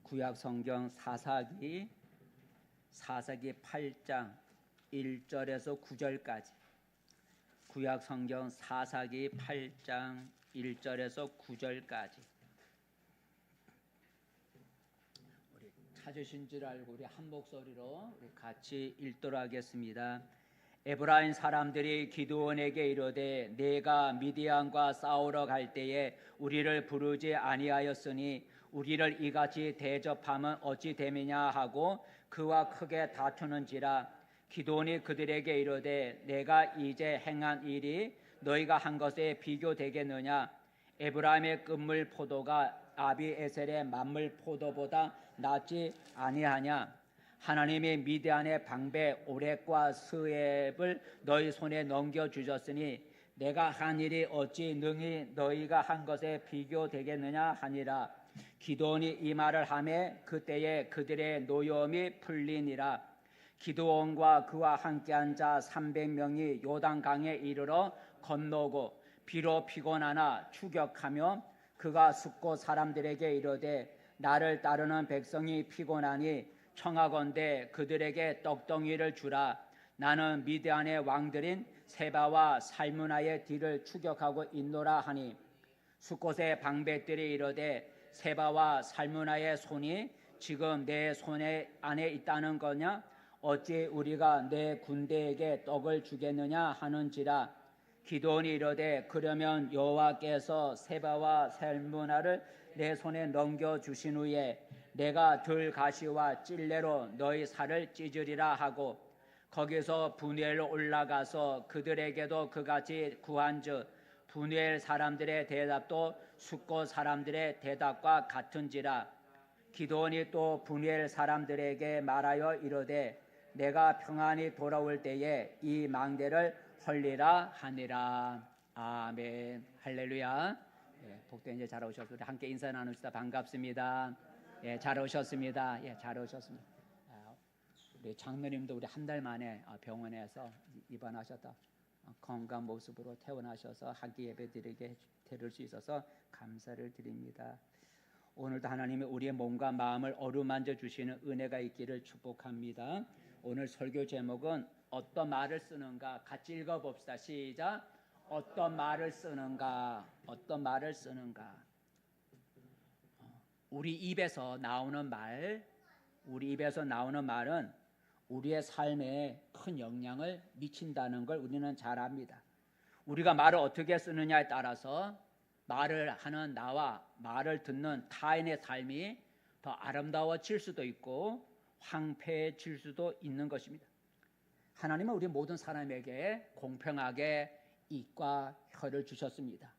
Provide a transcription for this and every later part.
구약 성경 사사기 8장 1절에서 9절까지. 구약 성경 사사기 8장 1절에서 9절까지. 우리 찾으신 줄 알고 우리 한 목소리로 우리 같이 읽도록 하겠습니다. 에브라임 사람들이 기드온에게 이르되 내가 미디안과 싸우러 갈 때에 우리를 부르지 아니하였으니 우리를 이같이 대접하면 어찌 됨이냐 하고 그와 크게 다투는지라. 기드온이 그들에게 이르되 내가 이제 행한 일이 너희가 한 것에 비교되겠느냐. 에브라임의 끝물 포도가 아비에셀의 만물 포도보다 낫지 아니하냐. 하나님이 미디안의 방배 오렉과 스웹을 너희 손에 넘겨주셨으니 내가 한 일이 어찌 능히 너희가 한 것에 비교되겠느냐 하니라. 기드온이 이 말을 하매 그때에 그들의 노여움이 풀리니라. 기드온과 그와 함께한 자 300명이 요단강에 이르러 건너고 비록 피곤하나 추격하며 그가 숫곳 사람들에게 이르되 나를 따르는 백성이 피곤하니 청하건대 그들에게 떡덩이를 주라. 나는 미디안의 왕들인 세바와 살무나의 뒤를 추격하고 있노라 하니 숫곳의 방백들이 이르되 세바와 살무나의 손이 지금 내 손에 안에 있다는 거냐. 어찌 우리가 내 군대에게 떡을 주겠느냐 하는지라. 기드온이 이르되 그러면 여호와께서 세바와 살무나를 내 손에 넘겨주신 후에 내가 들가시와 찔레로 너희 살을 찢으리라 하고 거기서 분이엘로 올라가서 그들에게도 그같이 구한즉 분이엘 사람들의 대답도 숫곳 사람들의 대답과 같은지라. 기드온이 또 분이엘 사람들에게 말하여 이르되 내가 평안히 돌아올 때에 이 망대를 헐리라 하니라. 아멘. 할렐루야. 복된 이제 잘 오셨습니다. 함께 인사 나눕시다. 반갑습니다. 잘 오셨습니다. 잘 오셨습니다. 우리 장로님도 우리 한 달 만에 병원에서 입원하셨다. 건강 모습으로 퇴원하셔서 함께 예배 드릴 수 있어서 감사를 드립니다. 오늘도 하나님이 우리의 몸과 마음을 어루만져 주시는 은혜가 있기를 축복합니다. 오늘 설교 제목은 어떤 말을 쓰는가. 같이 읽어봅시다. 시작. 어떤 말을 쓰는가. 어떤 말을 쓰는가. 우리 입에서 나오는 말은 우리의 삶에 큰 영향을 미친다는 걸 우리는 잘 압니다. 우리가 말을 어떻게 쓰느냐에 따라서 말을 하는 나와 말을 듣는 타인의 삶이 더 아름다워질 수도 있고 황폐해질 수도 있는 것입니다. 하나님은 우리 모든 사람에게 공평하게 입과 혀를 주셨습니다.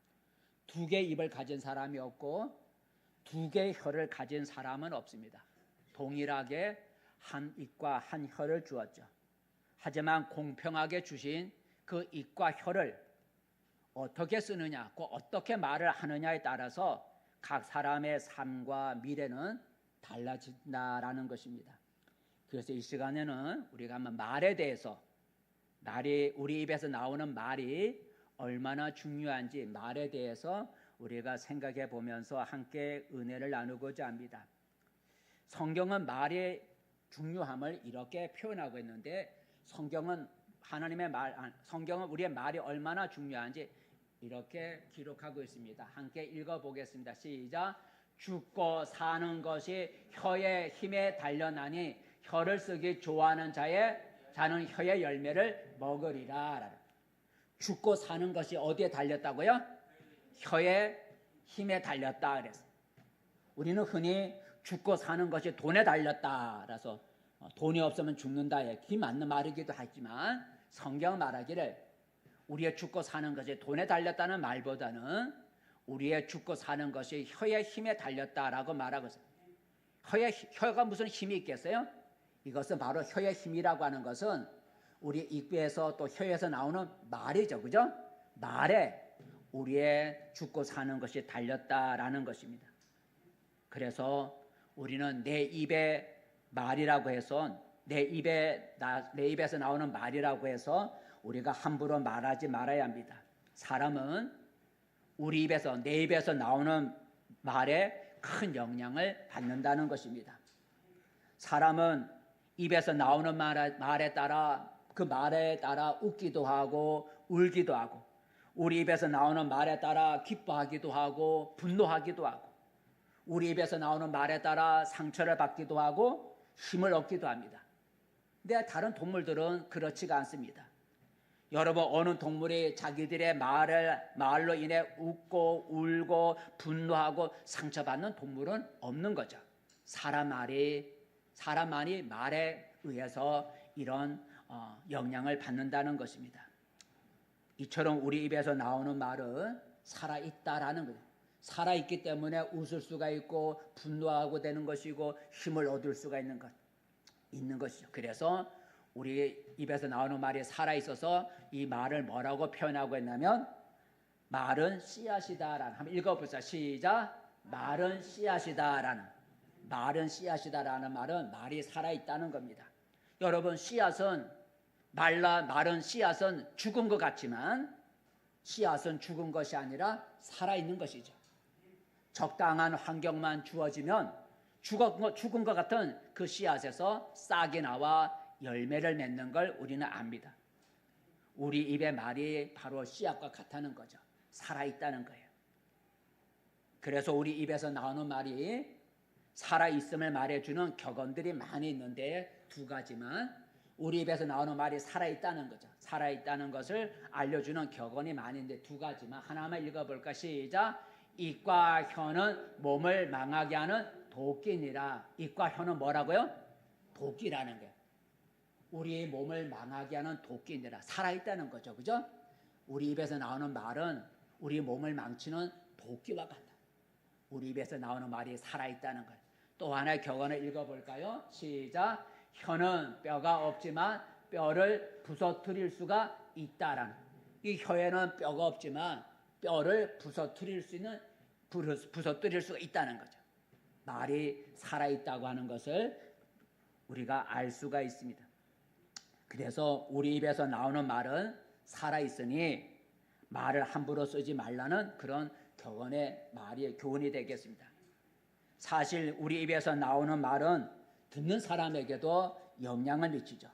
두 개의 입을 가진 사람이 없고 두 개의 혀를 가진 사람은 없습니다. 동일하게 한 입과 한 혀를 주었죠. 하지만 공평하게 주신 그 입과 혀를 어떻게 쓰느냐, 꼭 어떻게 말을 하느냐에 따라서 각 사람의 삶과 미래는 달라진다라는 것입니다. 그래서 이 시간에는 우리가 한번 말에 대해서, 우리 입에서 나오는 말이 얼마나 중요한지 말에 대해서 우리가 생각해 보면서 함께 은혜를 나누고자 합니다. 성경은 말의 중요함을 이렇게 표현하고 있는데 성경은 우리의 말이 얼마나 중요한지 이렇게 기록하고 있습니다. 함께 읽어보겠습니다. 시작. 죽고 사는 것이 혀의 힘에 달려나니 혀를 쓰기 좋아하는 자는 혀의 열매를 먹으리라. 죽고 사는 것이 어디에 달렸다고요? 혀의 힘에 달렸다. 그래서 우리는 흔히 죽고 사는 것이 돈에 달렸다. 그래서 돈이 없으면 죽는다. 그게 맞는 말이기도 하지만 성경 말하기를 우리의 죽고 사는 것이 돈에 달렸다는 말보다는 우리의 죽고 사는 것이 혀의 힘에 달렸다라고 말하고 있어요. 혀가 무슨 힘이 있겠어요? 이것은 바로 혀의 힘이라고 하는 것은 우리 입에서 또 혀에서 나오는 말이죠. 그죠? 말에 우리의 죽고 사는 것이 달렸다라는 것입니다. 그래서 우리는 내 입의 말이라고 해서 내 입에서 나오는 말이라고 해서 우리가 함부로 말하지 말아야 합니다. 사람은 내 입에서 나오는 말에 큰 영향을 받는다는 것입니다. 사람은 입에서 나오는 말에 따라 그 말에 따라 웃기도 하고 울기도 하고 우리 입에서 나오는 말에 따라 기뻐하기도 하고 분노하기도 하고 우리 입에서 나오는 말에 따라 상처를 받기도 하고 힘을 얻기도 합니다. 근데 다른 동물들은 그렇지가 않습니다. 여러분, 어느 동물이 자기들의 말로 인해 웃고 울고 분노하고 상처받는 동물은 없는 거죠. 사람만이 말에 의해서 이런 영향을 받는다는 것입니다. 이처럼 우리 입에서 나오는 말은 살아있다라는 거예요. 살아있기 때문에 웃을 수가 있고 분노하고 되는 것이고 힘을 얻을 수가 있는 것이죠. 그래서 우리 입에서 나오는 말이 살아있어서 이 말을 뭐라고 표현하고 했냐면 말은 씨앗이다라는, 한번 읽어보세요. 시작. 말은 씨앗이다라는 말은 살아있다는 겁니다. 여러분, 마른 씨앗은 죽은 것 같지만 씨앗은 죽은 것이 아니라 살아있는 것이죠. 적당한 환경만 주어지면 죽은 것 같은 그 씨앗에서 싹이 나와 열매를 맺는 걸 우리는 압니다. 우리 입의 말이 바로 씨앗과 같다는 거죠. 살아있다는 거예요. 그래서 우리 입에서 나오는 말이 살아있음을 말해주는 격언들이 많이 있는데 두 가지만 우리 입에서 나오는 말이 살아있다는 거죠. 살아있다는 것을 알려주는 격언이 많이 있는데 두 가지만 하나만 읽어볼까? 시작. 입과 혀는 몸을 망하게 하는 도끼니라. 입과 혀는 뭐라고요? 도끼라는 거예요. 우리 몸을 망하게 하는 도끼니라. 살아있다는 거죠. 그죠? 우리 입에서 나오는 말은 우리 몸을 망치는 도끼와 같다. 우리 입에서 나오는 말이 살아있다는 거예요. 또 하나의 격언을 읽어볼까요? 시작. 혀는 뼈가 없지만 뼈를 부서뜨릴 수가 있다라는, 이 혀에는 뼈가 없지만 뼈를 부서뜨릴 수가 있다는 거죠. 말이 살아있다고 하는 것을 우리가 알 수가 있습니다. 그래서 우리 입에서 나오는 말은 살아있으니 말을 함부로 쓰지 말라는 그런 교훈이 되겠습니다. 사실 우리 입에서 나오는 말은 듣는 사람에게도 영향을 미치죠.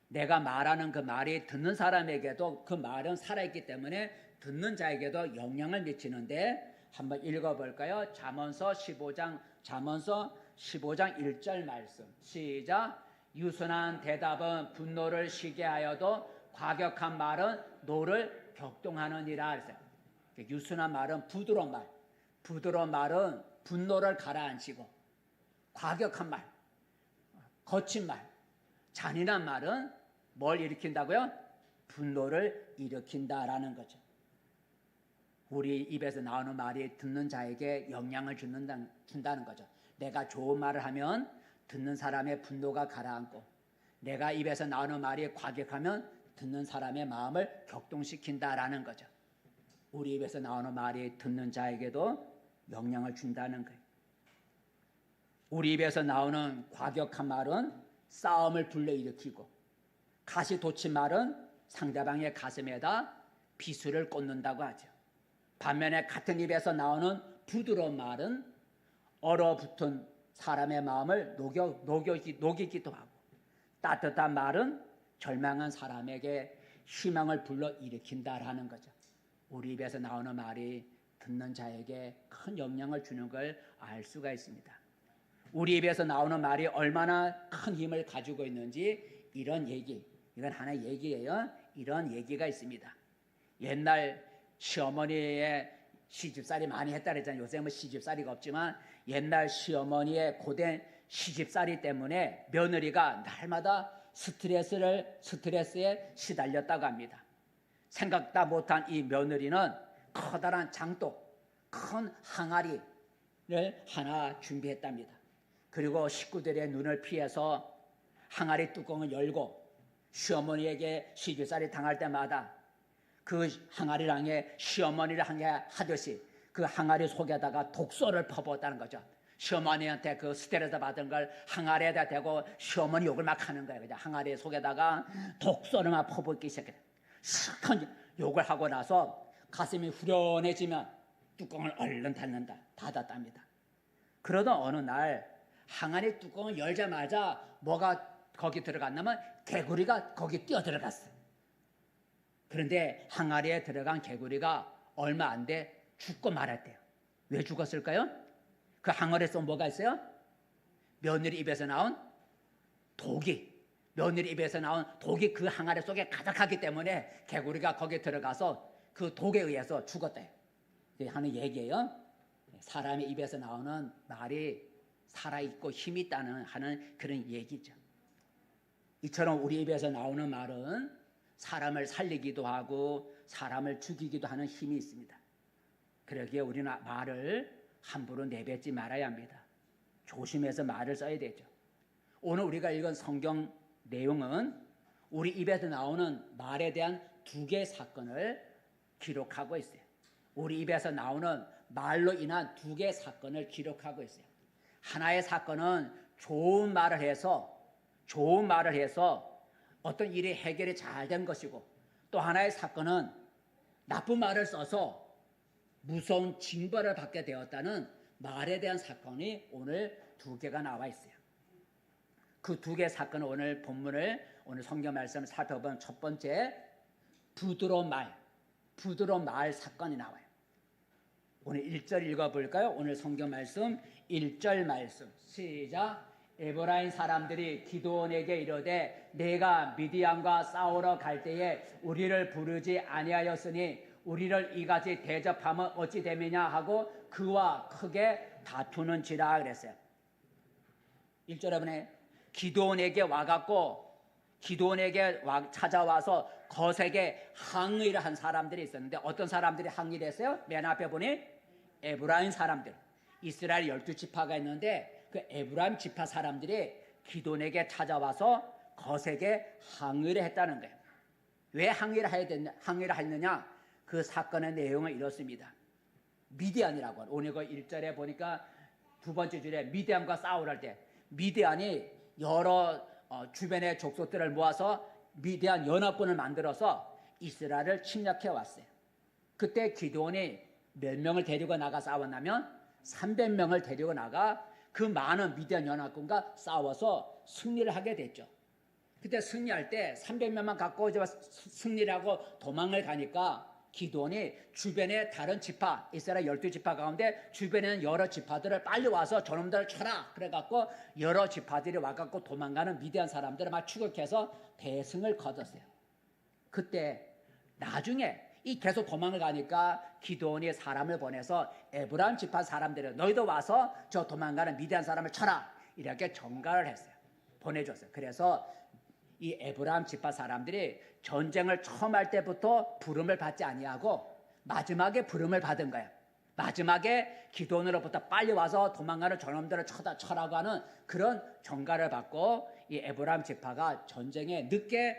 내가 말하는 그 말이 듣는 사람에게도 그 말은 살아있기 때문에 듣는 자에게도 영향을 미치는데 한번 읽어볼까요? 잠언서 15장 1절 말씀. 시작. 유순한 대답은 분노를 쉬게 하여도 과격한 말은 노를 격동하느니라. 유순한 말은 부드러운 말은 분노를 가라앉히고, 과격한 말, 거친 말, 잔인한 말은 뭘 일으킨다고요? 분노를 일으킨다라는 거죠. 우리 입에서 나오는 말이 듣는 자에게 영향을 준다는 거죠. 내가 좋은 말을 하면 듣는 사람의 분노가 가라앉고, 내가 입에서 나오는 말이 과격하면 듣는 사람의 마음을 격동시킨다라는 거죠. 우리 입에서 나오는 말이 듣는 자에게도 영향을 준다는 거예요. 우리 입에서 나오는 과격한 말은 싸움을 불러일으키고, 가시 돋친 말은 상대방의 가슴에다 비수를 꽂는다고 하죠. 반면에 같은 입에서 나오는 부드러운 말은 얼어붙은 사람의 마음을 녹이기도 하고, 따뜻한 말은 절망한 사람에게 희망을 불러일으킨다라는 거죠. 우리 입에서 나오는 말이 듣는 자에게 큰 영향을 주는 걸 알 수가 있습니다. 우리 입에서 나오는 말이 얼마나 큰 힘을 가지고 있는지 이건 하나의 얘기예요. 이런 얘기가 있습니다. 옛날 시어머니의 시집살이 많이 했다 그랬잖아요. 요새 뭐 시집살이가 없지만 옛날 시어머니의 고된 시집살이 때문에 며느리가 날마다 스트레스에 시달렸다고 합니다. 생각도 못한 이 며느리는 커다란 큰 항아리를 하나 준비했답니다. 그리고 식구들의 눈을 피해서 항아리 뚜껑을 열고 시어머니에게 시집살이 당할 때마다 그 항아리를 향해 시어머니를 향해 하듯이 그 항아리 속에다가 독소를 퍼부었다는 거죠. 시어머니한테 그 스트레스 받은 걸 항아리에다 대고 시어머니 욕을 막 하는 거예요. 그냥 항아리 속에다가 독소를 막 퍼붓기 시작해요. 큰 욕을 하고 나서 가슴이 후련해지면 뚜껑을 얼른 받았답니다. 그러던 어느 날 항아리 뚜껑을 열자마자 뭐가 거기 들어갔냐면 개구리가 거기 뛰어 들어갔어요. 그런데 항아리에 들어간 개구리가 얼마 안 돼 죽고 말았대요. 왜 죽었을까요? 그 항아리에 서 뭐가 있어요? 며느리 입에서 나온 독이, 며느리 입에서 나온 독이 그 항아리 속에 가득하기 때문에 개구리가 거기에 들어가서 그 독에 의해서 죽었대요. 하는 얘기예요. 사람의 입에서 나오는 말이 살아있고 힘이 있다는 하는 그런 얘기죠. 이처럼 우리 입에서 나오는 말은 사람을 살리기도 하고 사람을 죽이기도 하는 힘이 있습니다. 그러기에 우리는 말을 함부로 내뱉지 말아야 합니다. 조심해서 말을 써야 되죠. 오늘 우리가 읽은 성경 내용은 우리 입에서 나오는 말에 대한 두 개의 사건을 기록하고 있어요. 우리 입에서 나오는 말로 인한 두 개의 사건을 기록하고 있어요. 하나의 사건은 좋은 말을 해서 어떤 일이 해결이 잘 된 것이고, 또 하나의 사건은 나쁜 말을 써서 무서운 징벌을 받게 되었다는 말에 대한 사건이 오늘 두 개가 나와 있어요. 그 두 개의 사건은 오늘 본문을, 오늘 성경 말씀을 살펴보면 첫 번째 부드러운 말 사건이 나와요. 오늘 1절 읽어볼까요? 오늘 성경 말씀 1절 말씀 시작. 에브라임 사람들이 기드온에게 이르되 내가 미디안과 싸우러 갈 때에 우리를 부르지 아니하였으니 우리를 이같이 대접하면 어찌 됨이냐 하고 그와 크게 다투는지라 그랬어요. 1절에 보면 기드온에게 찾아와서 거세게 항의를 한 사람들이 있었는데, 어떤 사람들이 항의를 했어요? 맨 앞에 보니 에브라임 사람들, 이스라엘 12지파가 있는데 그 에브라임 지파 사람들이 기드온에게 찾아와서 거세게 항의를 했다는 거예요. 왜 항의를 했느냐? 그 사건의 내용은 이렇습니다. 미디안이라고 하는, 오늘 그 1절에 보니까 두 번째 줄에 미디안과 싸우려 할 때 미디안이 여러 주변의 족속들을 모아서 미디안 연합군을 만들어서 이스라엘을 침략해 왔어요. 그때 기드온이 몇 명을 데리고 나가 싸웠냐면 300명을 데리고 나가 그 많은 미디안 연합군과 싸워서 승리를 하게 됐죠. 그때 승리할 때 300명만 갖고 이제 승리를 하고 도망을 가니까 기드온이 주변의 다른 지파, 이스라엘 12지파 가운데 주변에는 여러 지파들을 빨리 와서 저놈들을 쳐라 그래갖고 여러 지파들이 와갖고 도망가는 미디안 사람들을 막 추격해서 대승을 거뒀어요. 그때 나중에 이 계속 도망을 가니까 기드온이 사람을 보내서 에브라임 지파 사람들을 너희도 와서 저 도망가는 미디안 사람을 쳐라 이렇게 전가를 했어요. 보내줬어요. 그래서 이 에브라임 지파 사람들이 전쟁을 처음 할 때부터 부름을 받지 아니하고 마지막에 부름을 받은 거예요. 마지막에 기드온으로부터 빨리 와서 도망가는 저놈들을 쳐라고 하는 그런 전가를 받고 이 에브라임 지파가 전쟁에 늦게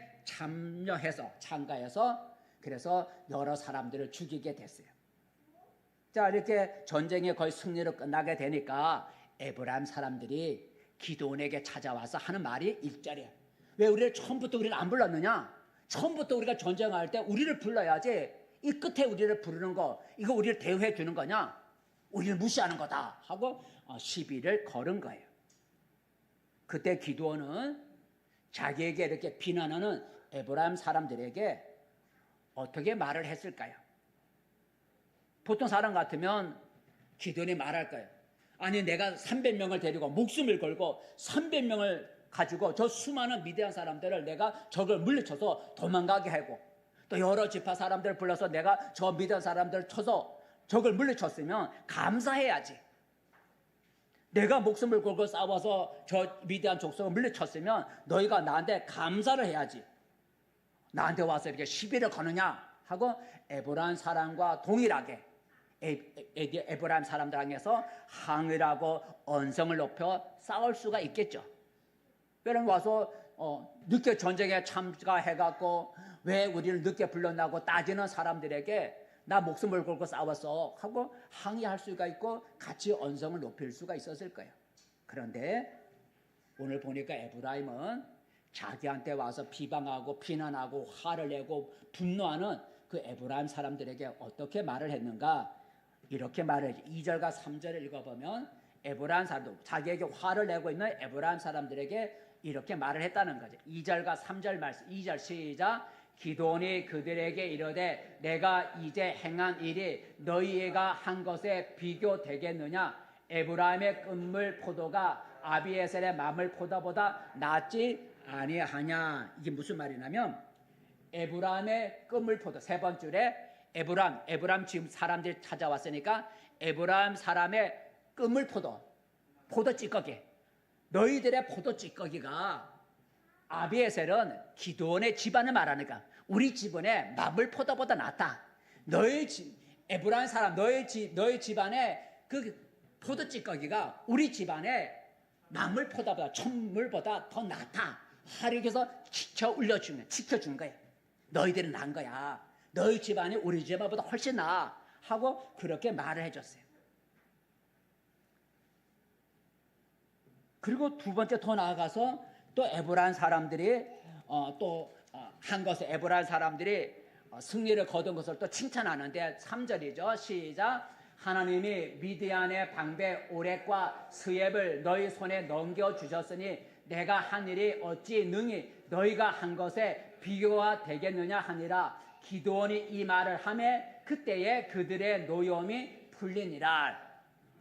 참가해서 그래서 여러 사람들을 죽이게 됐어요. 자, 이렇게 전쟁이 거의 승리로 끝나게 되니까 에브라임 사람들이 기드온에게 찾아와서 하는 말이 1절이에요. 왜 우리를 처음부터 우리를 안 불렀느냐? 처음부터 우리가 전쟁할 때 우리를 불러야지. 이 끝에 우리를 부르는 거, 이거 우리를 대우해 주는 거냐? 우리를 무시하는 거다 하고 시비를 걸은 거예요. 그때 기드온은 자기에게 이렇게 비난하는 에브라임 사람들에게 어떻게 말을 했을까요? 보통 사람 같으면 기드온이 말할 거예요. 아니, 내가 300명을 데리고 목숨을 걸고 300명을 가지고 저 수많은 미디안 사람들을 내가 적을 물리쳐서 도망가게 하고, 또 여러 지파 사람들을 불러서 내가 저 미디안 사람들을 쳐서 적을 물리쳤으면 감사해야지. 내가 목숨을 걸고 싸워서 저 미디안 족속을 물리쳤으면 너희가 나한테 감사를 해야지. 나한테 와서 이렇게 시비를 거느냐 하고 에브라임 사람과 동일하게 에브라임 사람들 향해서 항의를 하고 언성을 높여 싸울 수가 있겠죠. 왜냐면 와서 늦게 전쟁에 참가해갖고 왜 우리를 늦게 불렀나고 따지는 사람들에게 나 목숨을 걸고 싸웠어 하고 항의할 수가 있고 같이 언성을 높일 수가 있었을 거예요. 그런데 오늘 보니까 에브라임은 자기한테 와서 비방하고 비난하고 화를 내고 분노하는 그 에브라임 사람들에게 어떻게 말을 했는가? 이렇게 말해요. 2절과 3절을 읽어보면 에브라임 사람들, 자기에게 화를 내고 있는 에브라임 사람들에게 이렇게 말을 했다는 거죠. 2절과 3절 말씀. 2절 시작. 기드온이 그들에게 이르되 내가 이제 행한 일이 너희가 한 것에 비교되겠느냐? 에브라임의 끈물 포도가 아비에셀의 만물 포도보다 낫지 아니하냐? 이게 무슨 말이냐면 에브라임의 끈물 포도 세 번째 줄에 에브라임 지금 사람들이 찾아왔으니까 에브라임 사람의 끈물 포도 찌꺼기, 너희들의 포도 찌꺼기가 아비에셀은 기드온의 집안을 말하니까 우리 집안의 만물 포도보다 낫다. 에브라임 사람 너희 집안의 그 포도 찌꺼기가 우리 집안의 만물 포도보다 천물보다 더 낫다. 하리께서 지켜준 거예요. 너희들은 난 거야. 너희 집안이 우리 집안보다 훨씬 나아 하고 그렇게 말을 해줬어요. 그리고 두 번째 더 나아가서 또 에브라임 사람들이 한 것을 에브라임 사람들이 승리를 거둔 것을 또 칭찬하는데 3절이죠. 시작. 하나님이 미디안의 방배 오렉과 스옙을 너희 손에 넘겨주셨으니 내가 한 일이 어찌 능히 너희가 한 것에 비교가 되겠느냐 하니라. 기드온이 이 말을 하매 그때에 그들의 노여움이 풀리니라.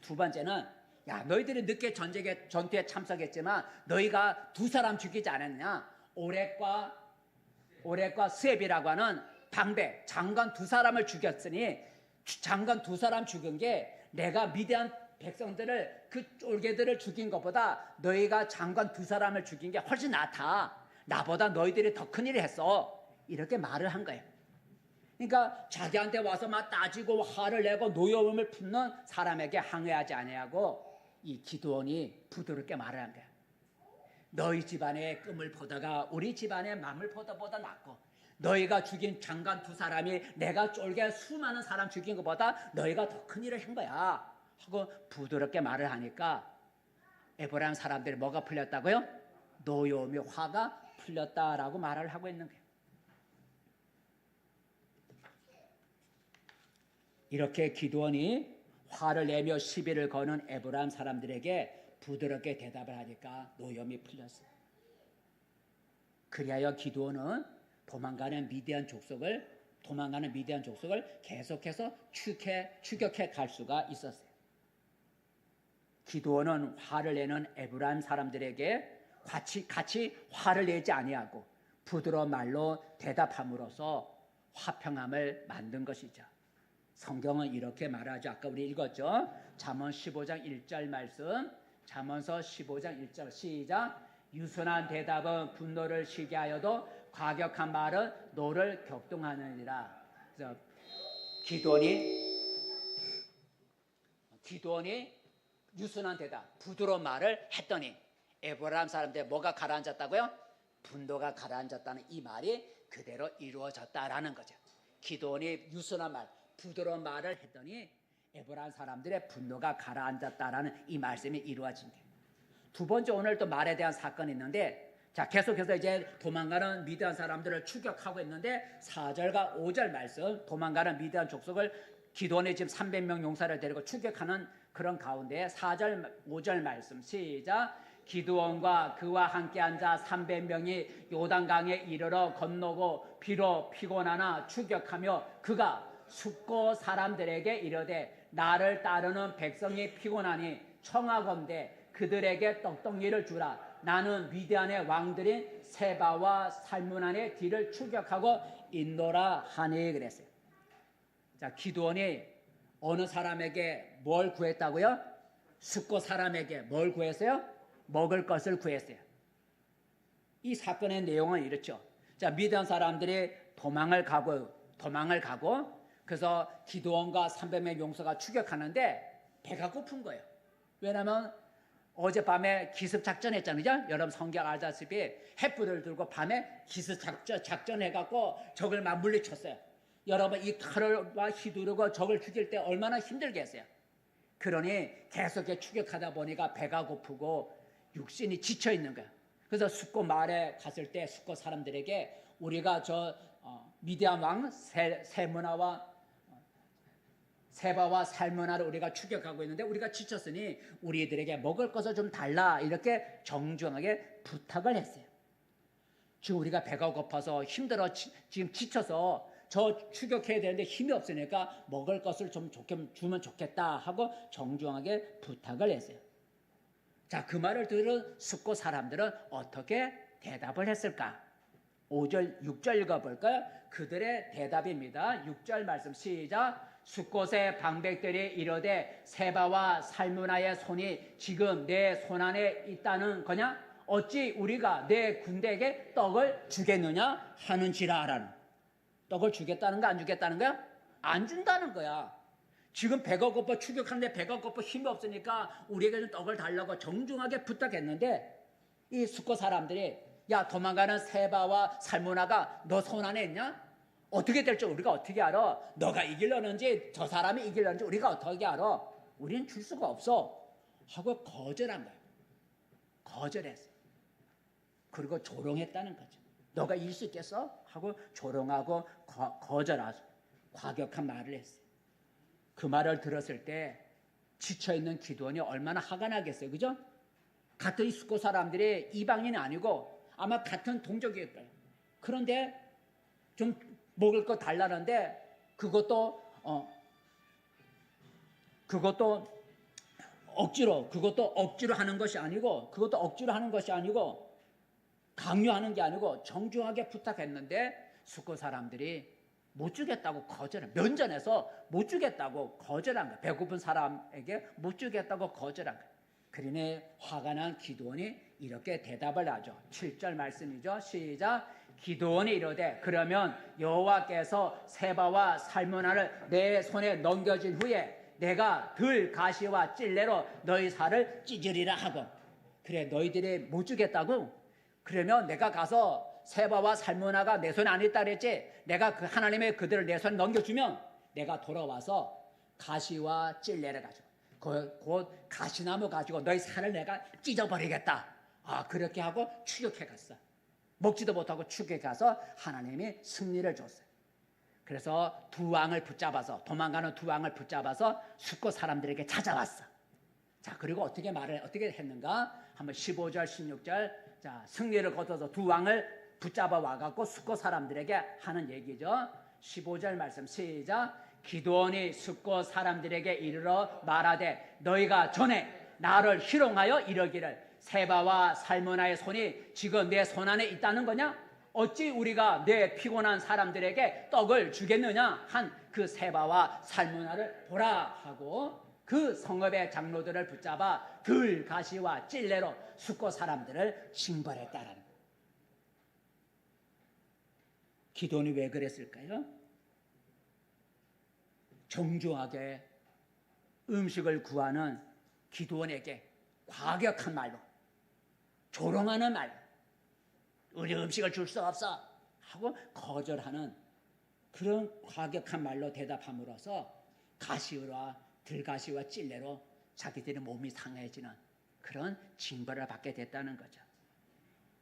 두 번째는 야 너희들이 늦게 전투에 참석했지만 너희가 두 사람 죽이지 않았냐? 오렉과 스옙이라고 하는 방배 장관 두 사람을 죽였으니 장관 두 사람 죽은 게 내가 미디안 백성들을 그 쫄개들을 죽인 것보다 너희가 장관 두 사람을 죽인 게 훨씬 낫다. 나보다 너희들이 더 큰 일을 했어. 이렇게 말을 한 거예요. 그러니까 자기한테 와서 막 따지고 화를 내고 노여움을 품는 사람에게 항의하지 아니하고 이 기드온이 부드럽게 말을 한 거야. 너희 집안의 끔을 포도가 우리 집안의 만물 포도보다 낫고 너희가 죽인 장관 두 사람이 내가 쫄게 수많은 사람 죽인 것보다 너희가 더 큰 일을 한 거야 하고 부드럽게 말을 하니까 에브라임 사람들이 뭐가 풀렸다고요? 노여움이 화가 풀렸다라고 말을 하고 있는 거예요. 이렇게 기드온이 화를 내며 시비를 거는 에브라임 사람들에게 부드럽게 대답을 하니까 노여움이 풀렸어요. 그리하여 기드온은 도망가는 미디안 족속을 계속해서 추격해 갈 수가 있었어요. 기드온은 화를 내는 에브라임 사람들에게 같이 화를 내지 아니하고 부드러운 말로 대답함으로써 화평함을 만든 것이죠. 성경은 이렇게 말하죠. 아까 우리 읽었죠. 잠언 15장 1절 말씀. 잠언서 15장 1절 시작. 유순한 대답은 분노를 쉬게 하여도 과격한 말은 노를 격동하느니라. 그래서 기드온이 유순한 대답, 부드러운 말을 했더니 에브라임 사람들 뭐가 가라앉았다고요? 분노가 가라앉았다는 이 말이 그대로 이루어졌다라는 거죠. 기드온이 유순한 말, 부드러운 말을 했더니 에브라임 사람들의 분노가 가라앉았다라는 이 말씀이 이루어진 거예요. 두 번째 오늘 또 말에 대한 사건이 있는데 자 계속해서 이제 도망가는 미디안 사람들을 추격하고 있는데 4절과 5절 말씀 도망가는 미디안 족속을 기드온이 지금 300명 용사를 데리고 추격하는 그런 가운데 4절 5절 말씀 시작. 기드온과 그와 함께 앉아 300명이 요단강에 이르러 건너고 비로 피곤하나 추격하며 그가 숫고 사람들에게 이르되 나를 따르는 백성이 피곤하니 청하건대 그들에게 떡덩이를 주라. 나는 미디안의 왕들인 세바와 살문안의 뒤를 추격하고 있노라 하니 그랬어요. 자, 기드온이 어느 사람에게 뭘 구했다고요? 숫고 사람에게 뭘 구했어요? 먹을 것을 구했어요. 이 사건의 내용은 이렇죠. 자, 미디안 사람들이 도망을 가고 그래서 기드온과 300명 용사가 추격하는데 배가 고픈 거예요. 왜냐하면 어젯밤에 기습작전 했잖아요. 여러분 성경 알다시피 횃불을 들고 밤에 기습작전 해갖고 적을 막 물리쳤어요. 여러분 이 칼을 휘두르고 적을 죽일 때 얼마나 힘들게 했어요. 그러니 계속 추격하다 보니까 배가 고프고 육신이 지쳐 있는 거예요. 그래서 숫고 마을에 갔을 때 숫고 사람들에게 우리가 저 미디안 왕 세무나와 세바와 살문화를 우리가 추격하고 있는데 우리가 지쳤으니 우리들에게 먹을 것을 좀 달라 이렇게 정중하게 부탁을 했어요. 지금 우리가 배가 고파서 힘들어 지금 지쳐서 저 추격해야 되는데 힘이 없으니까 먹을 것을 좀 주면 좋겠다 하고 정중하게 부탁을 했어요. 자, 그 말을 들은 숫고 사람들은 어떻게 대답을 했을까? 5절, 6절 읽어볼까요? 그들의 대답입니다. 6절 말씀 시작. 숫곳의 방백들이 이르되 세바와 살문화의 손이 지금 내 손안에 있다는 거냐? 어찌 우리가 내 군대에게 떡을 주겠느냐 하는지라 하라는. 떡을 주겠다는 거 안 주겠다는 거야? 안 준다는 거야. 지금 배가 고파 추격하는데 배가 고파 힘이 없으니까 우리에게 좀 떡을 달라고 정중하게 부탁했는데 이 숫고 사람들이 야, 도망가는 세바와 살문화가 너 손 안에 있냐? 어떻게 될지 우리가 어떻게 알아? 너가 이기려는지 저 사람이 이기려는지 우리가 어떻게 알아? 우리는 줄 수가 없어 하고 거절한 거야. 거절했어. 그리고 조롱했다는 거죠. 너가 이길 수 있겠어? 하고 조롱하고 거절하고 과격한 말을 했어요. 그 말을 들었을 때 지쳐있는 기드온이 얼마나 화가 나겠어요. 그죠? 같은 숫고 사람들이 이방인이 아니고 아마 같은 동족일 거예요. 그런데 좀 먹을 거 달라는데 그것도 억지로 하는 것이 아니고 강요하는 게 아니고 정중하게 부탁했는데 숫고 사람들이 못 주겠다고 면전에서 못 주겠다고 거절한 거야. 배고픈 사람에게 못 주겠다고 거절한 거야. 그러니 화가 난 기드온이 이렇게 대답을 하죠. 7절 말씀이죠. 시작. 기드온이 이르되 그러면 여호와께서 세바와 살문화를 내 손에 넘겨진 후에 내가 들 가시와 찔레로 너희 살을 찢으리라 하고. 그래, 너희들이 못 주겠다고? 그러면 내가 가서 세바와 살문화가 내 손에 안 있다 그랬지? 내가 그 하나님의 그들을 내 손에 넘겨주면 내가 돌아와서 가시와 찔레를 가지고 곧 가시나무 가지고 너희 살을 내가 찢어버리겠다. 그렇게 하고 추격해 갔어. 먹지도 못하고 추격해 가서 하나님이 승리를 줬어요. 그래서 도망가는 두 왕을 붙잡아서 숫고 사람들에게 찾아왔어. 자, 그리고 어떻게 했는가? 한번 15절, 16절. 자, 승리를 거둬서 두 왕을 붙잡아 와갖고 숫고 사람들에게 하는 얘기죠. 15절 말씀 시작. 기드온이 숫고 사람들에게 이르러 말하되 너희가 전에 나를 희롱하여 이러기를 세바와 살문화의 손이 지금 내 손 안에 있다는 거냐? 어찌 우리가 내 피곤한 사람들에게 떡을 주겠느냐? 한 그 세바와 살문화를 보라 하고 그 성읍의 장로들을 붙잡아 들 가시와 찔레로 숫고 사람들을 징벌했다라는 거예요. 기드온이 왜 그랬을까요? 정중하게 음식을 구하는 기드온에게 과격한 말로, 조롱하는 말로, 우리 음식을 줄 수 없어 하고 거절하는 그런 과격한 말로 대답함으로써 들가시와 찔레로 자기들의 몸이 상해지는 그런 징벌을 받게 됐다는 거죠.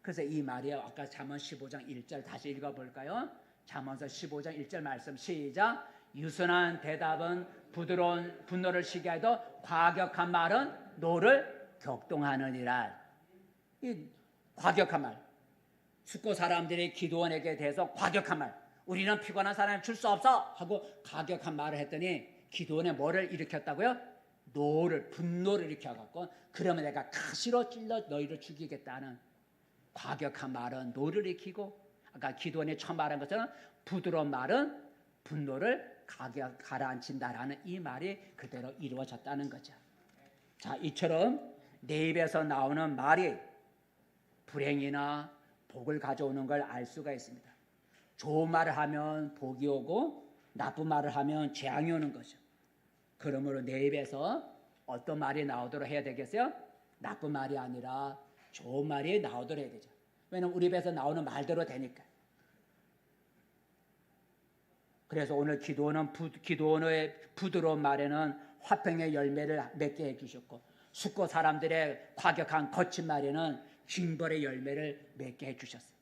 그래서 이 말이 아까 잠언 15장 1절 다시 읽어볼까요? 잠언서 15장 1절 말씀 시작. 유순한 대답은 부드러운 분노를 시게 해도 과격한 말은 노를 격동하느니라. 이 과격한 말, 숫고 사람들이 기드온에게 대해서 과격한 말, 우리는 피곤한 사람을 줄 수 없어 하고 과격한 말을 했더니 기드온에 뭐를 일으켰다고요? 분노를 일으켜갖고 그러면 내가 가시로 찔러 너희를 죽이겠다는 과격한 말은 노를 일으키고, 아까 기드온이 처음 말한 것처럼 부드러운 말은 분노를 가라앉힌다라는 이 말이 그대로 이루어졌다는 거죠. 자, 이처럼 내 입에서 나오는 말이 불행이나 복을 가져오는 걸 알 수가 있습니다. 좋은 말을 하면 복이 오고 나쁜 말을 하면 재앙이 오는 거죠. 그러므로 내 입에서 어떤 말이 나오도록 해야 되겠어요? 나쁜 말이 아니라 좋은 말이 나오도록 해야 되죠. 왜냐하면 우리 입에서 나오는 말대로 되니까. 그래서 오늘 기드온의 부드러운 말에는 화평의 열매를 맺게 해주셨고, 숫고 사람들의 과격한 거친 말에는 징벌의 열매를 맺게 해주셨어요.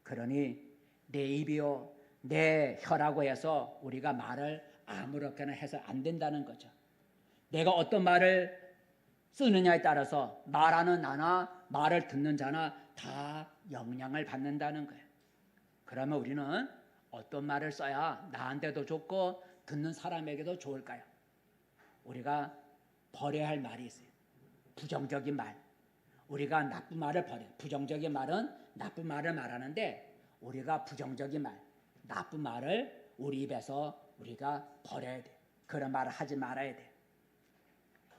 그러니 내 입이요 내 혀라고 해서 우리가 말을 아무렇게나 해서 안 된다는 거죠. 내가 어떤 말을 쓰느냐에 따라서 말하는 나나 말을 듣는 자나 다 영향을 받는다는 거예요. 그러면 우리는 어떤 말을 써야 나한테도 좋고 듣는 사람에게도 좋을까요? 우리가 버려야 할 말이 있어요. 부정적인 말. 우리가 나쁜 말을 버려요. 부정적인 말은 나쁜 말을 말하는데 우리가 부정적인 말, 나쁜 말을 우리 입에서 우리가 버려야 돼. 그런 말을 하지 말아야 돼.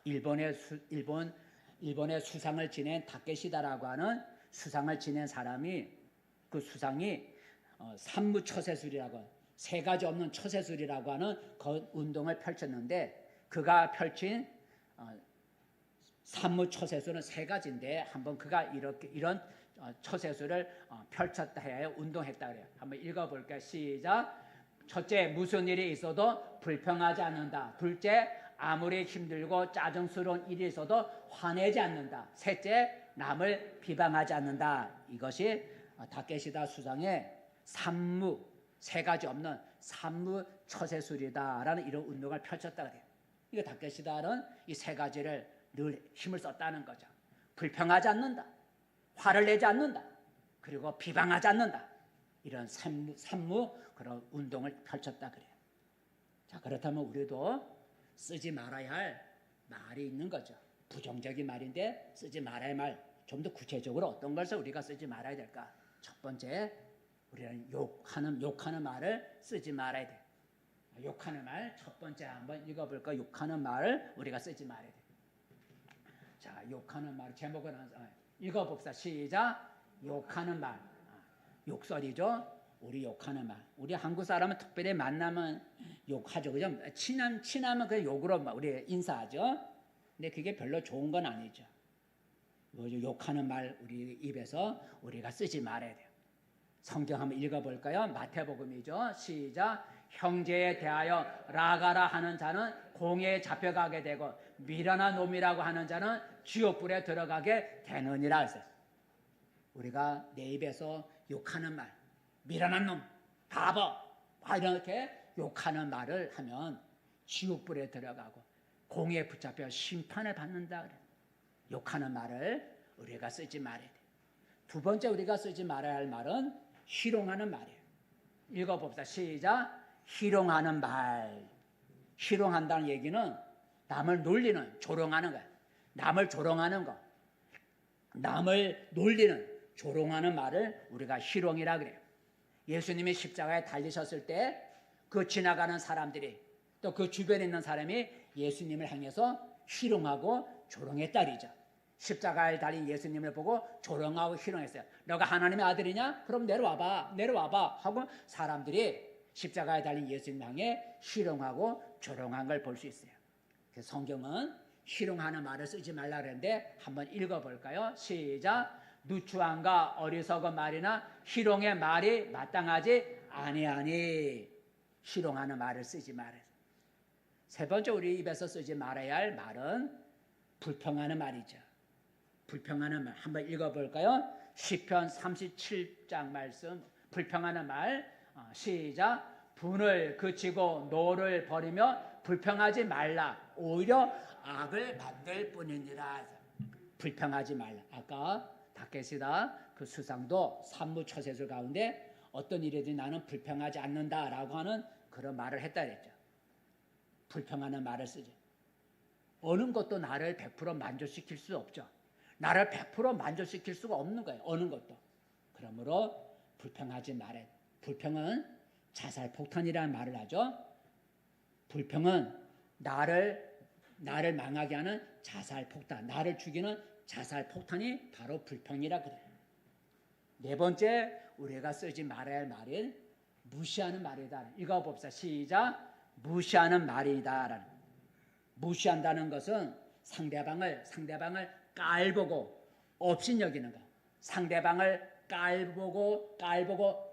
일본의 수상을 지낸 다케시다라고 하는 수상을 지낸 사람이 그 수상이 삼무처세술이라고 세 가지 없는 처세술이라고 하는 그 운동을 펼쳤는데 그가 펼친 삼무처세술은 세 가지인데 한번 그가 이런 처세술을 펼쳤다 해요. 운동했다 그래요. 한번 읽어볼게요. 시작. 첫째, 무슨 일이 있어도 불평하지 않는다. 둘째, 아무리 힘들고 짜증스러운 일이 있어도 화내지 않는다. 셋째, 남을 비방하지 않는다. 이것이 다케시다 수상의 삼무, 세 가지 없는 삼무처세술이다라는 이런 운동을 펼쳤다 그래요. 이거 다케시다는 이 세 가지를 늘 힘을 썼다는 거죠. 불평하지 않는다. 화를 내지 않는다. 그리고 비방하지 않는다. 이런 삼무 그런 운동을 펼쳤다 그래요. 자, 그렇다면 우리도 쓰지 말아야 할 말이 있는 거죠. 부정적인 말인데 쓰지 말아야 할 말. 좀 더 구체적으로 어떤 것을 우리가 쓰지 말아야 될까? 첫 번째, 우리는 욕하는 말을 쓰지 말아야 돼. 욕하는 말 첫 번째 한번 읽어볼까? 욕하는 말을 우리가 쓰지 말아야 돼. 자, 욕하는 말 제목은 읽어봅시다. 시작. 욕하는 말. 욕설이죠. 우리 욕하는 말. 우리 한국 사람은 특별히 만나면 욕하죠. 그죠? 친하면 그냥 욕으로 우리 인사하죠. 근데 그게 별로 좋은 건 아니죠. 욕하는 말 우리 입에서 우리가 쓰지 말아야 돼요. 성경 한번 읽어볼까요? 마태복음이죠. 시작. 형제에 대하여 라가라 하는 자는 공회에 잡혀가게 되고 미련한 놈이라고 하는 자는 지옥불에 들어가게 되느니라 했어요. 우리가 내 입에서 욕하는 말, 미련한 놈, 바보, 이렇게 욕하는 말을 하면 지옥불에 들어가고 공회에 붙잡혀 심판을 받는다 그래. 욕하는 말을 우리가 쓰지 말아야 돼. 두 번째 우리가 쓰지 말아야 할 말은 희롱하는 말이에요. 읽어봅시다. 시작. 희롱하는 말. 희롱한다는 얘기는 남을 놀리는, 조롱하는 거야. 남을 조롱하는 거. 남을 놀리는, 조롱하는 말을 우리가 희롱이라 그래요. 예수님이 십자가에 달리셨을 때 그 지나가는 사람들이 또 그 주변에 있는 사람이 예수님을 향해서 희롱하고 조롱했다 그러죠. 십자가에 달린 예수님을 보고 조롱하고 희롱했어요. 너가 하나님의 아들이냐? 그럼 내려와봐 하고 사람들이 십자가에 달린 예수님 향해 희롱하고 조롱한 걸 볼 수 있어요. 그래서 성경은 희롱하는 말을 쓰지 말라 그랬는데 한번 읽어볼까요? 시작. 누추함과 어리석은 말이나 희롱의 말이 마땅하지 아니하니. 희롱하는 말을 쓰지 말아요. 세 번째 우리 입에서 쓰지 말아야 할 말은 불평하는 말이죠. 불평하는 말 한번 읽어볼까요? 시편 37장 말씀 불평하는 말 시작. 분을 그치고 노를 버리며 불평하지 말라. 오히려 악을 만들 뿐이니라. 불평하지 말라. 아까 다케시다 그 수상도 삼무처세술 가운데 어떤 일이든 나는 불평하지 않는다라고 하는 그런 말을 했다 그랬죠. 불평하는 말을 쓰죠. 어느 것도 나를 100% 만족시킬 수 없죠. 나를 100% 만족시킬 수가 없는 거예요. 어느 것도. 그러므로 불평하지 말아야 돼. 불평은 자살폭탄이라는 말을 하죠. 불평은 나를 망하게 하는 자살폭탄, 나를 죽이는 자살폭탄이 바로 불평이라 그래요. 네 번째 우리가 쓰지 말아야 할 말은 무시하는 말이다. 읽어봅시다. 시작. 무시하는 말이다. 무시한다는 것은 상대방을 깔보고 업신여기는 것. 상대방을 깔보고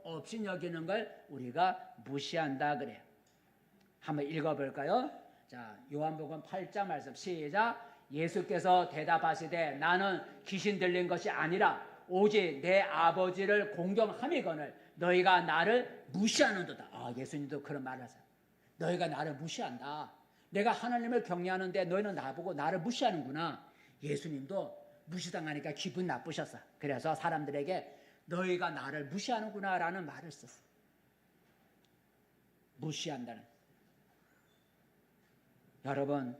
업신여기는 걸 우리가 무시한다 그래요. 한번 읽어볼까요? 자, 요한복음 8장 말씀 시작. 예수께서 대답하시되 나는 귀신 들린 것이 아니라 오직 내 아버지를 공경함이거늘 너희가 나를 무시하는도다. 예수님도 그런 말을 하세요. 너희가 나를 무시한다. 내가 하나님을 경외하는데 너희는 나보고 나를 무시하는구나. 예수님도 무시당하니까 기분 나쁘셨어. 그래서 사람들에게 너희가 나를 무시하는구나 라는 말을 썼어. 무시한다는. 여러분,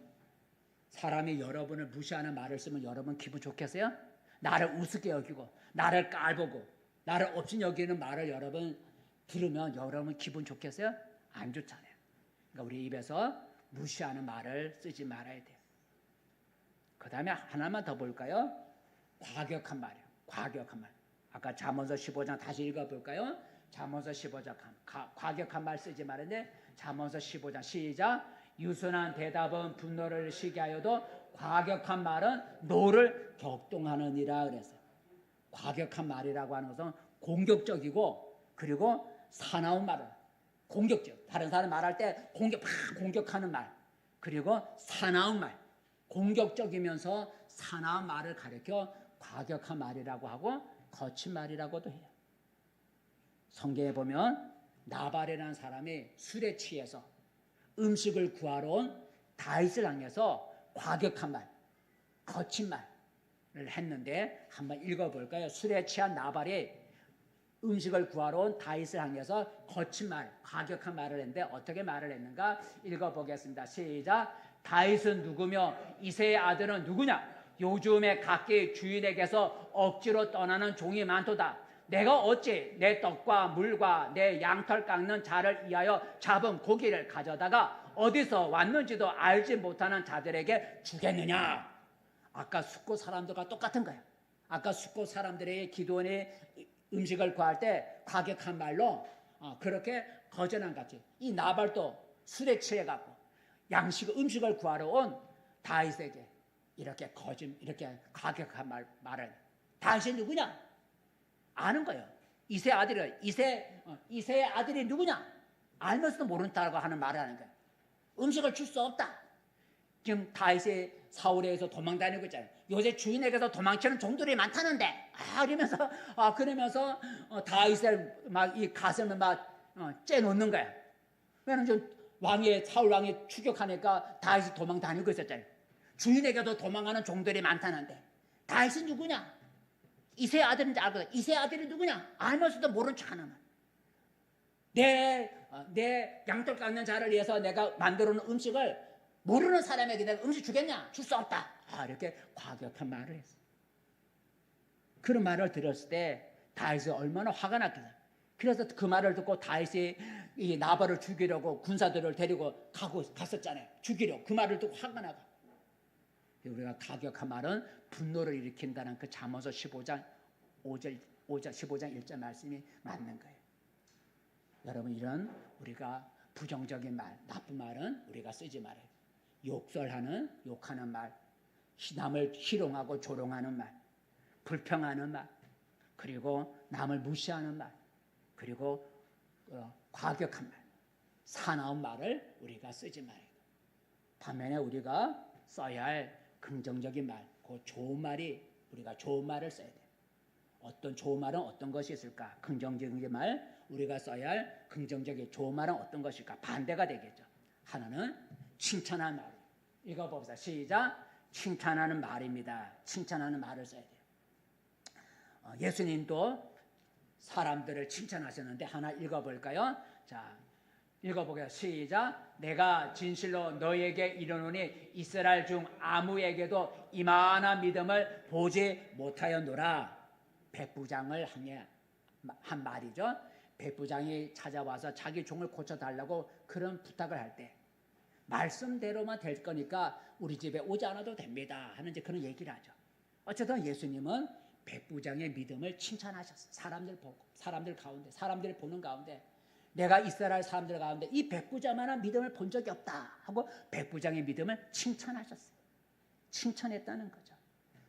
사람이 여러분을 무시하는 말을 쓰면 여러분 기분 좋겠어요? 나를 우습게 여기고 나를 깔보고 나를 없인 여기는 말을 여러분 들으면 여러분 기분 좋겠어요? 안 좋잖아요. 그러니까 우리 입에서 무시하는 말을 쓰지 말아야 돼요. 그 다음에 하나만 더 볼까요? 과격한 말이에요. 과격한 말. 아까 잠언서 15장 다시 읽어볼까요? 잠언서 15장 과격한 말 쓰지 말았는데 잠언서 15장 시작. 유순한 대답은 분노를 시게 하여도 과격한 말은 노를 격동하느니라 그랬어요. 과격한 말이라고 하는 것은 공격적이고 그리고 사나운 말을 공격적. 다른 사람 말할 때 공격하는 말 그리고 사나운 말 공격적이면서 사나운 말을 가리켜 과격한 말이라고 하고 거친 말이라고도 해요. 성경에 보면 나발이라는 사람이 술에 취해서 음식을 구하러 온 다윗을 향해서 과격한 말, 거친 말을 했는데 한번 읽어볼까요? 술에 취한 나발이 음식을 구하러 온 다윗을 향해서 거친 말, 과격한 말을 했는데 어떻게 말을 했는가? 읽어보겠습니다. 시작. 다윗은 누구며 이새의 아들은 누구냐? 요즘에 각기 주인에게서 억지로 떠나는 종이 많도다. 내가 어찌 내 떡과 물과 내 양털 깎는 자를 위하여 잡은 고기를 가져다가 어디서 왔는지도 알지 못하는 자들에게 주겠느냐? 아까 숫곳 사람들과 똑같은 거예요. 아까 숫곳 사람들의 기도원이 음식을 구할 때 과격한 말로 그렇게 거절한 같이 이 나발도 술에 취해갖고 음식을 구하러 온 다윗에게 이렇게 이렇게 과격한 말을 다윗이 누구냐? 아는 거예요. 이새 아들이 누구냐? 알면서도 모른다고 하는 말을 하는 거예요. 음식을 줄 수 없다. 지금 다윗이 사울에서 도망다니고 있잖아요. 요새 주인에게서 도망치는 종들이 많다는데, 그러면서 다윗을 막 이 가슴을 막 째놓는 거야. 왜냐면 사울 왕이 추격하니까 다윗이 도망다니고 있었잖아요. 주인에게도 도망가는 종들이 많다는데, 다윗이 누구냐? 이새 아들인지 알거든. 이새 아들이 누구냐? 알면서도 모른 척하는 거야. 내 양털 깎는 자를 위해서 내가 만들어 놓은 음식을 모르는 사람에게 내가 음식 주겠냐? 줄 수 없다. 이렇게 과격한 말을 했어. 그런 말을 들었을 때 다윗이 얼마나 화가 났겠어요. 그래서 그 말을 듣고 다윗이 이 나발을 죽이려고 군사들을 데리고 갔었잖아요. 죽이려고. 그 말을 듣고 화가 나고. 우리가 과격한 말은 분노를 일으킨다는 그 잠언서 15장 1절 말씀이 맞는 거예요. 여러분, 이런 우리가 부정적인 말, 나쁜 말은 우리가 쓰지 말아요. 욕하는 말, 남을 희롱하고 조롱하는 말, 불평하는 말, 그리고 남을 무시하는 말, 그리고 과격한 말, 사나운 말을 우리가 쓰지 말아요. 반면에 우리가 써야 할 긍정적인 말, 그 좋은 말이 우리가 좋은 말을 써야 돼요. 어떤 좋은 말은 어떤 것이 있을까? 긍정적인 말, 우리가 써야 할 긍정적인 좋은 말은 어떤 것일까? 반대가 되겠죠. 하나는 칭찬하는 말. 읽어봅시다. 시작. 칭찬하는 말입니다. 칭찬하는 말을 써야 돼요. 예수님도 사람들을 칭찬하셨는데 하나 읽어볼까요? 자, 읽어보겠습니다. 시작. 내가 진실로 너에게 이르노니 이스라엘 중 아무에게도 이만한 믿음을 보지 못하였노라. 백부장을 향해 한 말이죠. 백부장이 찾아와서 자기 종을 고쳐달라고 그런 부탁을 할 때 말씀대로만 될 거니까 우리 집에 오지 않아도 됩니다 하는 그런 얘기를 하죠. 어쨌든 예수님은 백부장의 믿음을 칭찬하셨어요. 사람들 가운데, 사람들이 보는 가운데 내가 이스라엘 사람들 가운데 이 백부장만한 믿음을 본 적이 없다 하고 백부장의 믿음을 칭찬하셨어요. 칭찬했다는 거죠.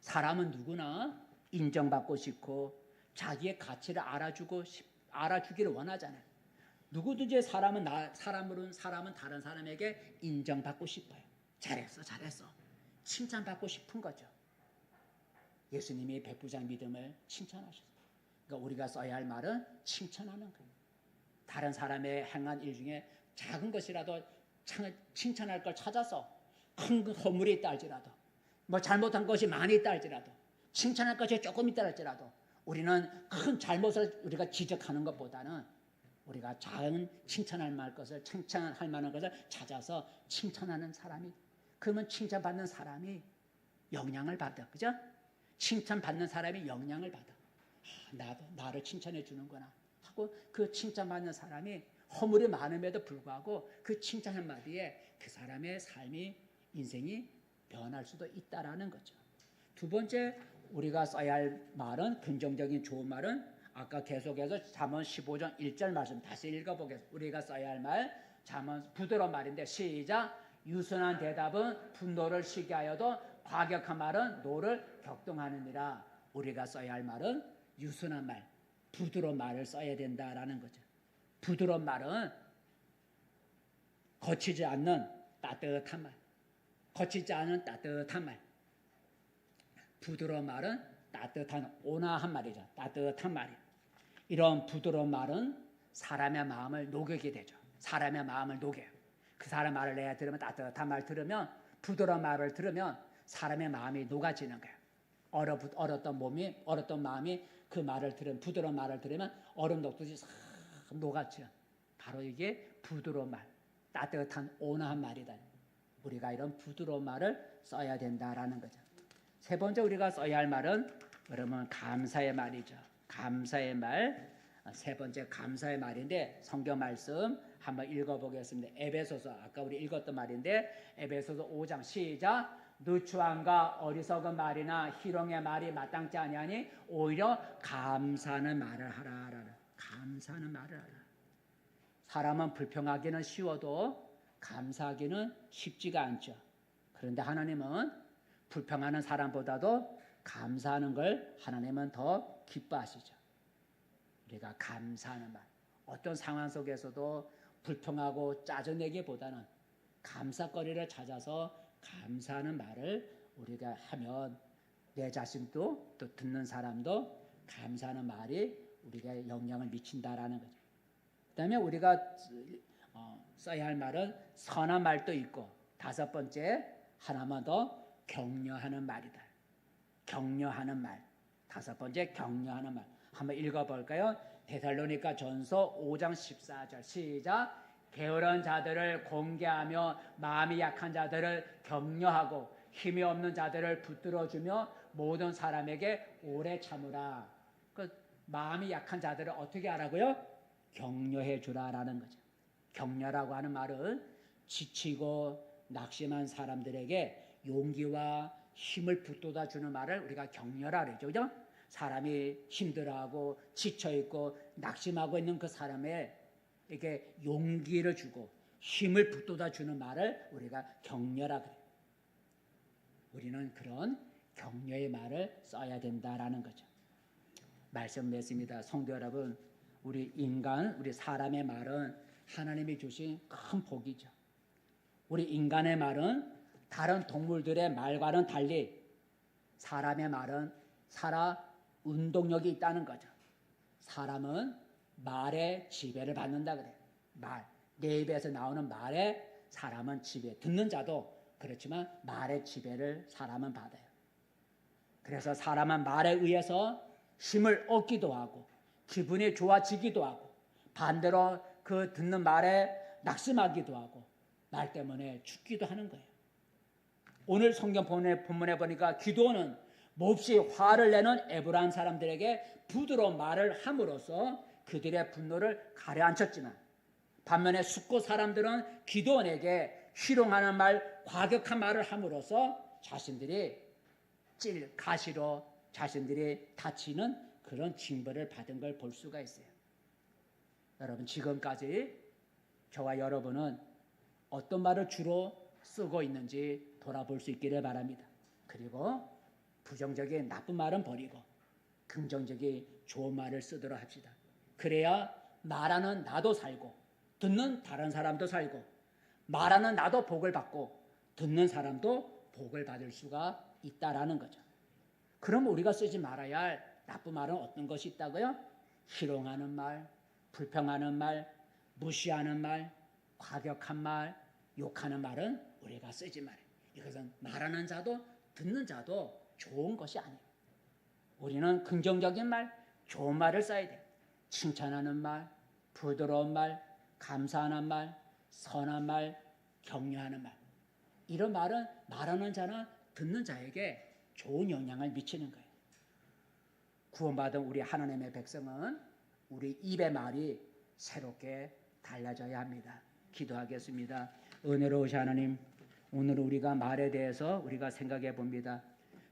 사람은 누구나 인정받고 싶고 자기의 가치를 알아주기를 원하잖아요. 누구든지 사람은 다른 사람에게 인정받고 싶어요. 잘했어. 칭찬받고 싶은 거죠. 예수님이 백부장 믿음을 칭찬하셨어요. 그러니까 우리가 써야 할 말은 칭찬하는 거예요. 다른 사람의 행한 일 중에 작은 것이라도 칭찬할 걸 찾아서 큰 허물이 있다 할지라도 뭐 잘못한 것이 많이 있다 할지라도 칭찬할 것이 조금 있다 할지라도 우리는 큰 잘못을 우리가 지적하는 것보다는 우리가 작은 칭찬할 만한 것을 찾아서 칭찬하는 사람이, 그러면 칭찬받는 사람이 영향을 받아. 그죠? 칭찬받는 사람이 영향을 받아. 나도 나를 칭찬해 주는구나 하고 그 칭찬받는 사람이 허물이 많음에도 불구하고 그 칭찬 한마디에 그 사람의 삶이, 인생이 변할 수도 있다라는 거죠. 두 번째 우리가 써야 할 말은, 긍정적인 좋은 말은 아까 계속해서 잠언 15장 1절 말씀 다시 읽어보겠습니다. 우리가 써야 할 말, 잠언 부드러운 말인데 시작. 유순한 대답은 분노를 쉬게 하여도 과격한 말은 노를 격동하느니라. 우리가 써야 할 말은 유순한 말, 부드러운 말을 써야 된다라는 거죠. 부드러운 말은 거치지 않는 따뜻한 말, 거치지 않은 따뜻한 말. 부드러운 말은 따뜻한 온화한 말이죠. 따뜻한 말이에요. 이런 부드러운 말은 사람의 마음을 녹이게 되죠. 사람의 마음을 녹여요. 그 사람 말을 내가 들으면, 따뜻한 말 들으면, 부드러운 말을 들으면 사람의 마음이 녹아지는 거예요. 얼었던 마음이 그 말을 들으면, 부드러운 말을 들으면 얼음 녹듯이 싹 녹아져. 바로 이게 부드러운 말, 따뜻한 온화한 말이다. 우리가 이런 부드러운 말을 써야 된다라는 거죠. 세 번째 우리가 써야 할 말은 그러면 감사의 말이죠. 감사의 말. 세 번째 감사의 말인데 성경 말씀 한번 읽어보겠습니다. 에베소서, 아까 우리 읽었던 말인데 에베소서 5장 시작. 누추함과 어리석은 말이나 희롱의 말이 마땅치 아니하니 오히려 감사하는 말을 하라. 감사하는 말을 하라. 사람은 불평하기는 쉬워도 감사하기는 쉽지가 않죠. 그런데 하나님은 불평하는 사람보다도 감사하는 걸 하나님은 더 기뻐하시죠. 우리가 감사하는 말, 어떤 상황 속에서도 불평하고 짜증내기보다는 감사거리를 찾아서 감사하는 말을 우리가 하면 내 자신도 또 듣는 사람도 감사하는 말이 우리가 영향을 미친다라는 거죠. 그 다음에 우리가 써야 할 말은 선한 말도 있고, 다섯 번째 하나만 더 격려하는 말이다. 격려하는 말. 다섯 번째 격려하는 말. 한번 읽어볼까요? 데살로니가 전서 5장 14절 시작. 게으른 자들을 공개하며 마음이 약한 자들을 격려하고 힘이 없는 자들을 붙들어주며 모든 사람에게 오래 참으라. 그 마음이 약한 자들을 어떻게 하라고요? 격려해 주라라는 거죠. 격려라고 하는 말은 지치고 낙심한 사람들에게 용기와 힘을 북돋아 주는 말을 우리가 격려라 그러죠. 그죠? 사람이 힘들어하고 지쳐있고 낙심하고 있는 그 사람에게 용기를 주고 힘을 북돋아 주는 말을 우리가 격려라 그래요. 우리는 그런 격려의 말을 써야 된다라는 거죠. 말씀 맺습니다. 성도 여러분, 우리 사람의 말은 하나님이 주신 큰 복이죠. 우리 인간의 말은 다른 동물들의 말과는 달리 사람의 말은 운동력이 있다는 거죠. 사람은 말에 지배를 받는다 그래요. 내 입에서 나오는 말에 사람은 지배, 듣는 자도 그렇지만 말의 지배를 사람은 받아요. 그래서 사람은 말에 의해서 힘을 얻기도 하고 기분이 좋아지기도 하고 반대로 그 듣는 말에 낙심하기도 하고 말 때문에 죽기도 하는 거예요. 오늘 성경 본문에 보니까 기도는 몹시 화를 내는 에브라임 사람들에게 부드러운 말을 함으로써 그들의 분노를 가라앉혔지만 반면에 숙고 사람들은 기도원에게 희롱하는 말, 과격한 말을 함으로써 자신들이 가시로 자신들이 다치는 그런 징벌을 받은 걸 볼 수가 있어요. 여러분, 지금까지 저와 여러분은 어떤 말을 주로 쓰고 있는지 돌아볼 수 있기를 바랍니다. 그리고 부정적인 나쁜 말은 버리고 긍정적인 좋은 말을 쓰도록 합시다. 그래야 말하는 나도 살고 듣는 다른 사람도 살고 말하는 나도 복을 받고 듣는 사람도 복을 받을 수가 있다라는 거죠. 그럼 우리가 쓰지 말아야 할 나쁜 말은 어떤 것이 있다고요? 희롱하는 말, 불평하는 말, 무시하는 말, 과격한 말, 욕하는 말은 우리가 쓰지 말아요. 이것은 말하는 자도 듣는 자도 좋은 것이 아니에요. 우리는 긍정적인 말, 좋은 말을 써야 돼요. 칭찬하는 말, 부드러운 말, 감사하는 말, 선한 말, 격려하는 말. 이런 말은 말하는 자나 듣는 자에게 좋은 영향을 미치는 거예요. 구원받은 우리 하나님의 백성은 우리 입의 말이 새롭게 달라져야 합니다. 기도하겠습니다. 은혜로우신 하나님, 오늘 우리가 말에 대해서 우리가 생각해 봅니다.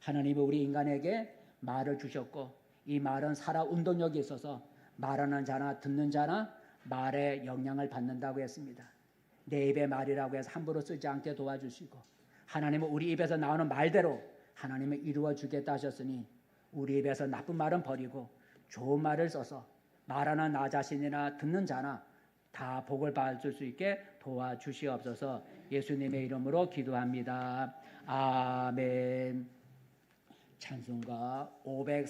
하나님이 우리 인간에게 말을 주셨고 이 말은 살아 운동력이 있어서 말하는 자나 듣는 자나 말에 영향을 받는다고 했습니다. 내 입의 말이라고 해서 함부로 쓰지 않게 도와주시고 하나님은 우리 입에서 나오는 말대로 하나님을 이루어 주겠다 하셨으니 우리 입에서 나쁜 말은 버리고 좋은 말을 써서 말하는 나 자신이나 듣는 자나 다 복을 받을 수 있게 도와주시옵소서. 예수님의 이름으로 기도합니다. 아멘. 찬송가 500